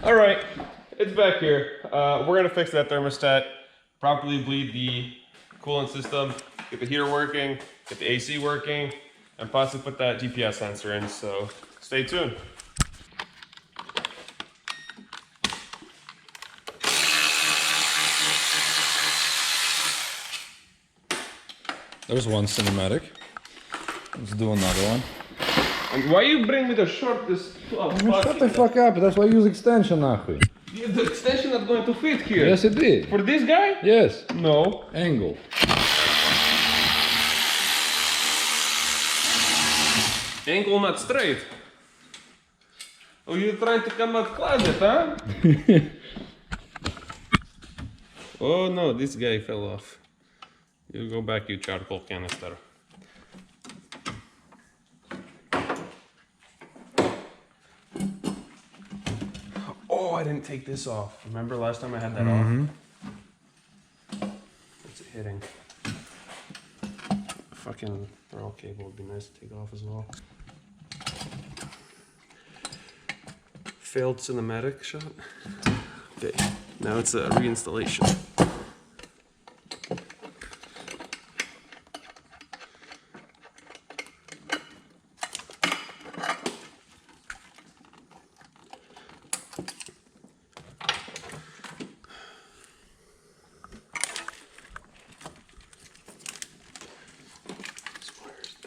All right, it's back here. We're gonna fix that thermostat, properly bleed the coolant system, get the heater working, get the AC working, and possibly put that GPS sensor in, so stay tuned. There's one cinematic. Let's do another one. And why you bring me the shortest? Shut the fuck up, that's why I use extension, нахуй. The extension not going to fit here. Yes, it did. For this guy? Yes. No. Angle. Angle not straight. Oh, you're trying to come out closet, huh? Oh no, this guy fell off. You go back, you charcoal canister. Oh, I didn't take this off. Remember last time I had that off? What's it hitting? Fucking throttle cable would be nice to take off as well. Failed cinematic shot. Okay, now it's a reinstallation.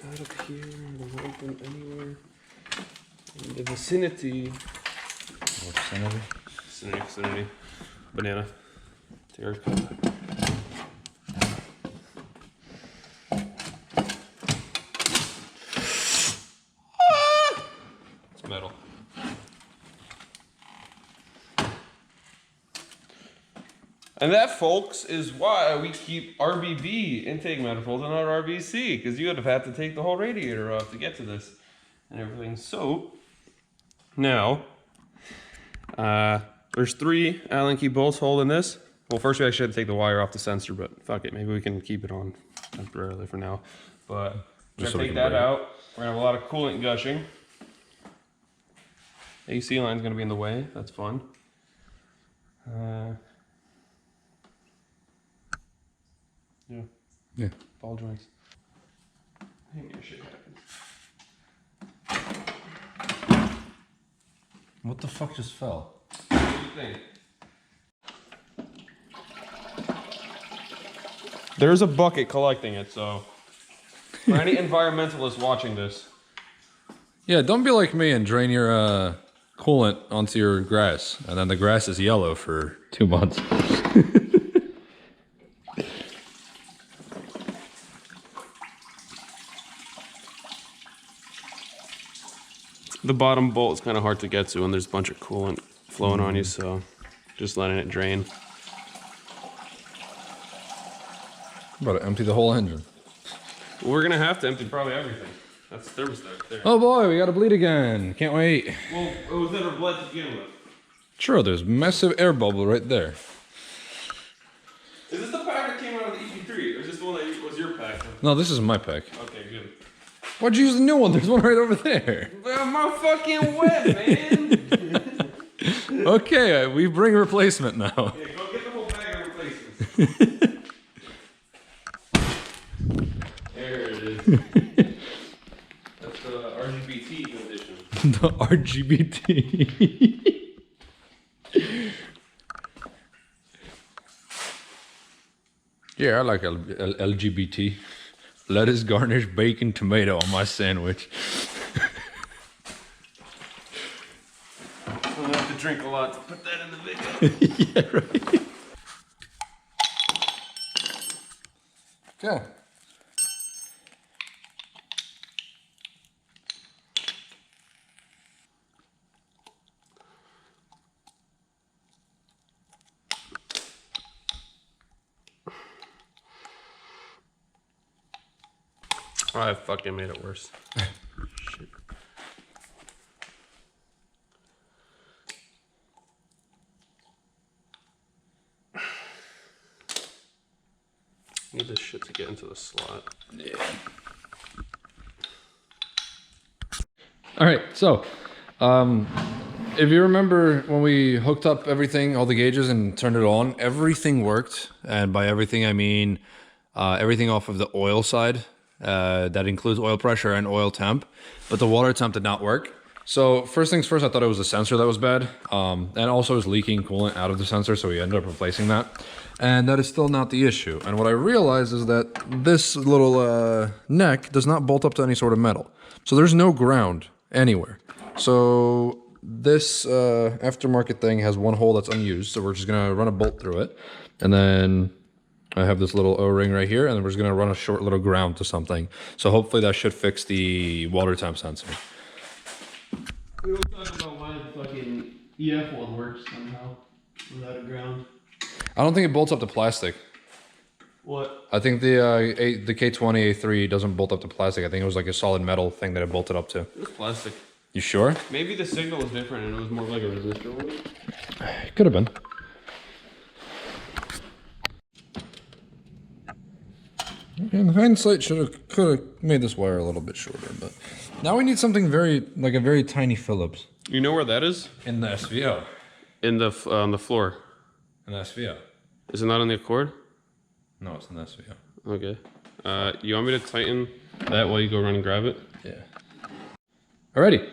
Out of here, I don't want them anywhere in the vicinity. What vicinity? Vicinity. Banana. Tear cut. It's metal. And that, folks, is why we keep RBB intake manifolds and not RBC, because you would have had to take the whole radiator off to get to this and everything. So, now, there's 3 Allen key bolts holding this. Well, first we actually had to take the wire off the sensor, but fuck it, maybe we can keep it on temporarily for now. But we're gonna take that out. We're gonna have a lot of coolant gushing. AC line's gonna be in the way, that's fun. Yeah. Ball joints. I think your shit happens. What the fuck just fell? What do you think? There's a bucket collecting it, so for any environmentalists watching this. Yeah, don't be like me and drain your coolant onto your grass, and then the grass is yellow for 2 months. The bottom bolt is kind of hard to get to, and there's a bunch of coolant flowing on you, so just letting it drain. About to empty the whole engine. We're gonna have to empty probably everything. That's the thermostat there. Oh boy, we gotta bleed again. Can't wait. Well, it was never bled to begin with. Sure, there's massive air bubble right there. Is this the pack that came out of the EP3, or is this the one that was your pack? No, this is my pack. Okay, good. Why'd you use the new one? There's one right over there. Well, my fucking web, man. Okay, we bring replacement now. Yeah, go get the whole bag of replacements. There it is. That's the RGBT edition. The RGBT. Yeah, I like LGBT. Lettuce, garnish, bacon, tomato on my sandwich. I'll have to drink a lot to put that in the video. Yeah, right. Okay. Oh, I fucking made it worse. Shit. Need this shit to get into the slot. Yeah. All right, so If you remember when we hooked up everything, all the gauges, and turned it on, everything worked. And by everything, I mean everything off of the oil side. That includes oil pressure and oil temp. But the water temp did not work. So first things first, I thought it was the sensor that was bad. And also it was leaking coolant out of the sensor, so we ended up replacing that. And that is still not the issue. And what I realized is that this little neck does not bolt up to any sort of metal. So there's no ground anywhere. So this aftermarket thing has one hole that's unused, so we're just gonna run a bolt through it. And then I have this little O-ring right here, and then we're just gonna run a short little ground to something. So hopefully that should fix the water temp sensor. We don't talk about why the fucking EF one works somehow without a ground. I don't think it bolts up to plastic. What? I think the K20 A3 doesn't bolt up to plastic. I think it was like a solid metal thing that it bolted up to. It was plastic. You sure? Maybe the signal was different and it was more like a resistor one. It could have been. In hindsight, could have made this wire a little bit shorter, but now we need something like a very tiny Phillips. You know where that is? In the SVO. In the on the floor. In the SVO. Is it not on the Accord? No, it's in the SVO. Okay. You want me to tighten that while you go run and grab it? Yeah. Alrighty.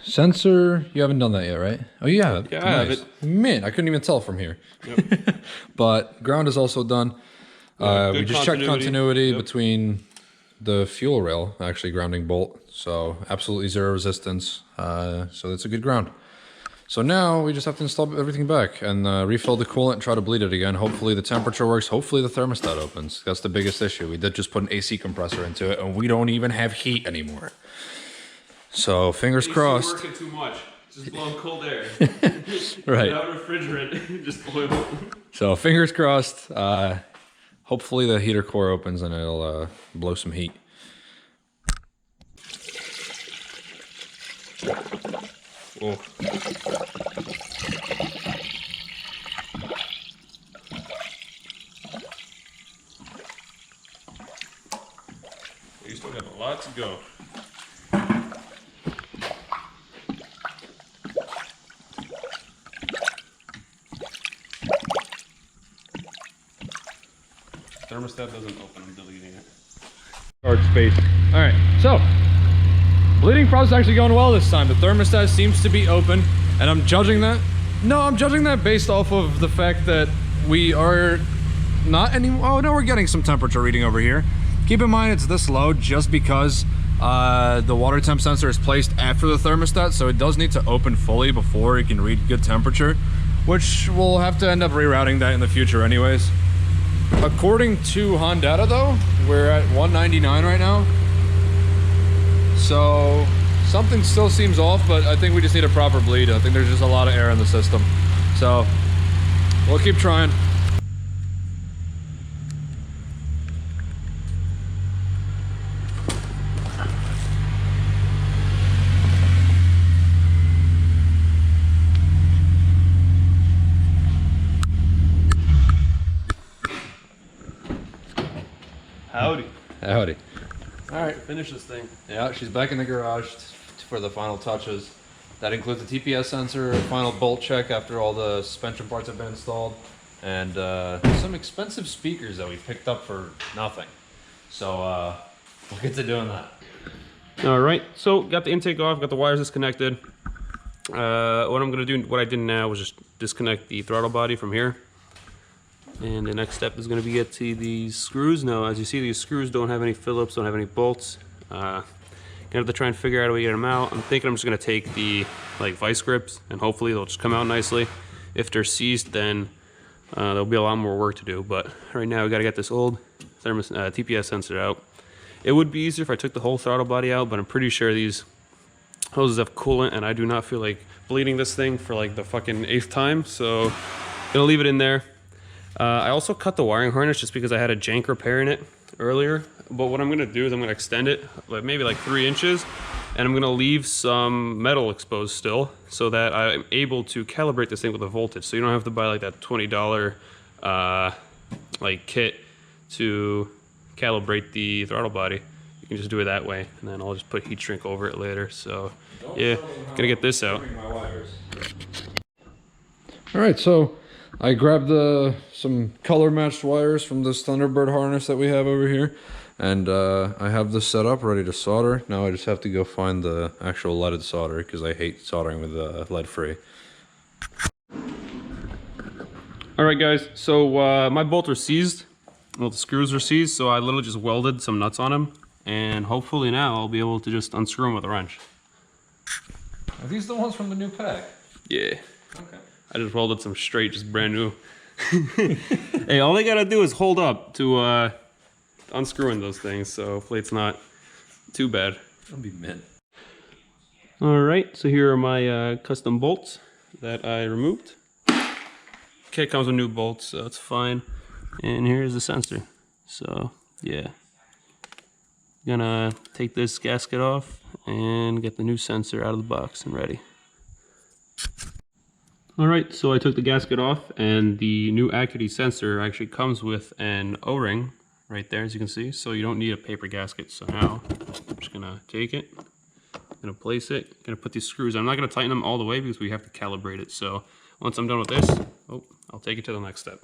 Sensor, you haven't done that yet, right? Oh, you have. Yeah, I have it. Man, I couldn't even tell from here. Yep. But ground is also done. We just checked continuity between the fuel rail, actually grounding bolt. So absolutely zero resistance. So that's a good ground. So now we just have to install everything back and refill the coolant and try to bleed it again. Hopefully the temperature works. Hopefully the thermostat opens. That's the biggest issue. We did just put an AC compressor into it and we don't even have heat anymore. So fingers crossed. Working too much. Just blowing cold air. Right. Without refrigerant. Just boil. So fingers crossed. Hopefully the heater core opens and it'll blow some heat. Oh. You still got a lot to go. Thermostat doesn't open, I'm deleting it. Hard space. All right, so bleeding process is actually going well this time. The thermostat seems to be open, and I'm judging that. No, I'm judging that based off of the fact that we are not anymore. Oh no, we're getting some temperature reading over here. Keep in mind it's this low just because the water temp sensor is placed after the thermostat, so it does need to open fully before it can read good temperature, which we'll have to end up rerouting that in the future anyways. According to Hondata though, we're at 199 right now. So something still seems off, but I think we just need a proper bleed. I think there's just a lot of air in the system. So we'll keep trying. Howdy. Howdy. All right. Finish this thing. Yeah, she's back in the garage for the final touches. That includes the TPS sensor, final bolt check after all the suspension parts have been installed, and some expensive speakers that we picked up for nothing. So we'll get to doing that. All right, so got the intake off, got the wires disconnected. What I'm gonna do, what I did now was just disconnect the throttle body from here. And the next step is going to be get to these screws. Now, as you see, these screws don't have any Phillips, don't have any bolts. Gonna have to try and figure out how to get them out. I'm thinking I'm just going to take the vice grips, and hopefully they'll just come out nicely. If they're seized, then there'll be a lot more work to do. But right now, we got to get this old TPS sensor out. It would be easier if I took the whole throttle body out, but I'm pretty sure these hoses have coolant, and I do not feel like bleeding this thing for like the fucking 8th time. So, gonna leave it in there. I also cut the wiring harness just because I had a jank repair in it earlier. But what I'm going to do is I'm going to extend it maybe like 3 inches. And I'm going to leave some metal exposed still so that I'm able to calibrate this thing with a voltage. So you don't have to buy like that $20 kit to calibrate the throttle body. You can just do it that way. And then I'll just put heat shrink over it later. So Yeah, gonna get this out. All right, so I grabbed some color matched wires from this Thunderbird harness that we have over here, and I have this set up ready to solder. Now I just have to go find the actual leaded solder because I hate soldering with lead free. All right, guys. So my bolts are seized. Well, the screws are seized, so I literally just welded some nuts on them, and hopefully now I'll be able to just unscrew them with a wrench. Are these the ones from the new pack? Yeah. Okay. I just welded some straight, just brand new. Hey, all they gotta do is hold up to unscrewing those things, so hopefully it's not too bad. That'll be mint. All right, so here are my custom bolts that I removed. Kit comes with new bolts, so it's fine. And here's the sensor. So yeah, gonna take this gasket off and get the new sensor out of the box and ready. All right, so I took the gasket off, and the new Acuity sensor actually comes with an O-ring right there, as you can see. So you don't need a paper gasket. So now I'm just gonna take it, gonna place it, gonna put these screws. I'm not gonna tighten them all the way because we have to calibrate it. So once I'm done with this, I'll take it to the next step.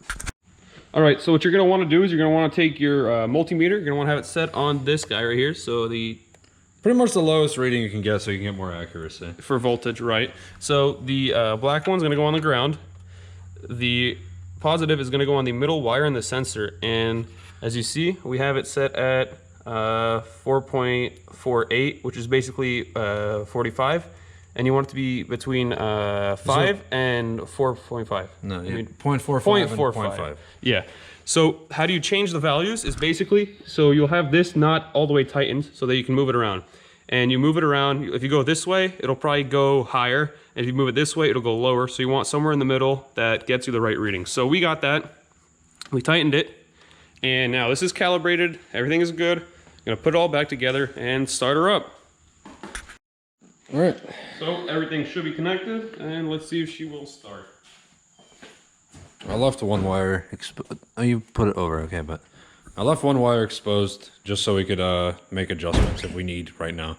All right, so what you're gonna wanna do is you're gonna wanna take your multimeter, you're gonna wanna have it set on this guy right here. So Pretty much the lowest reading you can get so you can get more accuracy. For voltage, right? So the black one's gonna go on the ground. The positive is gonna go on the middle wire in the sensor. And as you see, we have it set at 4.48, which is basically 45. And you want it to be between 5 and 4.5. No, yeah, 0.45 and 0.5. Yeah. So how do you change the values is basically, so you'll have this not all the way tightened so that you can move it around. And you move it around, if you go this way, it'll probably go higher. And if you move it this way, it'll go lower. So you want somewhere in the middle that gets you the right reading. So we got that, we tightened it. And now this is calibrated, everything is good. I'm gonna put it all back together and start her up. All right. So everything should be connected, and let's see if she will start. I left one wire exposed. Oh, you put it over, okay, but I left one wire exposed just so we could make adjustments if we need right now.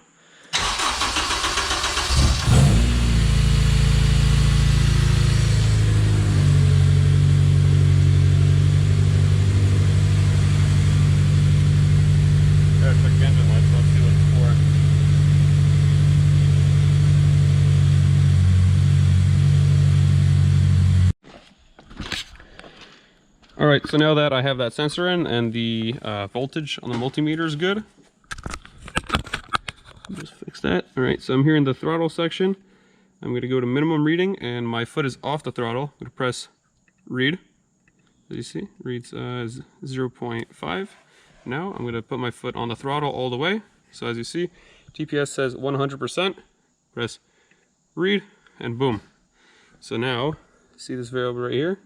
All right, so now that I have that sensor in and the voltage on the multimeter is good, just fix that. All right, so I'm here in the throttle section. I'm gonna go to minimum reading and my foot is off the throttle. I'm gonna press read. As you see, reads 0.5. Now I'm gonna put my foot on the throttle all the way. So as you see, TPS says 100%. Press read and boom. So now, see this variable right here?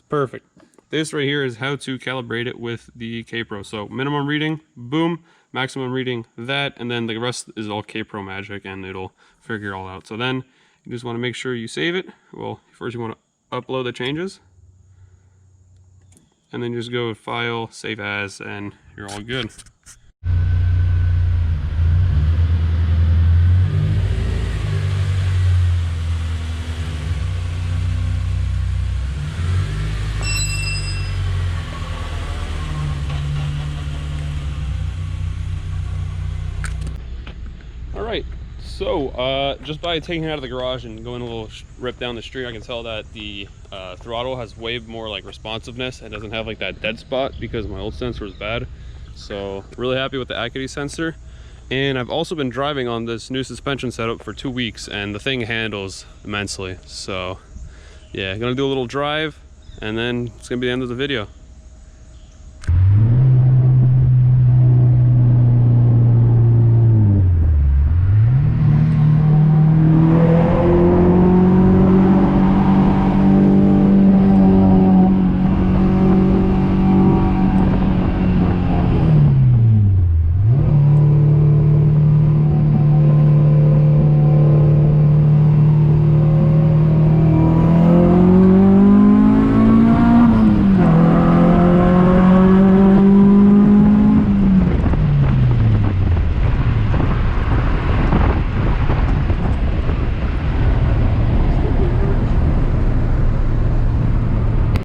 Perfect. This right here is how to calibrate it with the K-Pro. So minimum reading, boom, maximum reading, that, and then the rest is all K-Pro magic and it'll figure it all out. So then you just want to make sure you save it. Well, first you want to upload the changes. And then just go File, Save As, and you're all good. Alright, so just by taking it out of the garage and going a little rip down the street, I can tell that the throttle has way more like responsiveness. It doesn't have like that dead spot because my old sensor was bad. So really happy with the Acuity sensor. And I've also been driving on this new suspension setup for 2 weeks and the thing handles immensely. So yeah, gonna do a little drive and then it's gonna be the end of the video.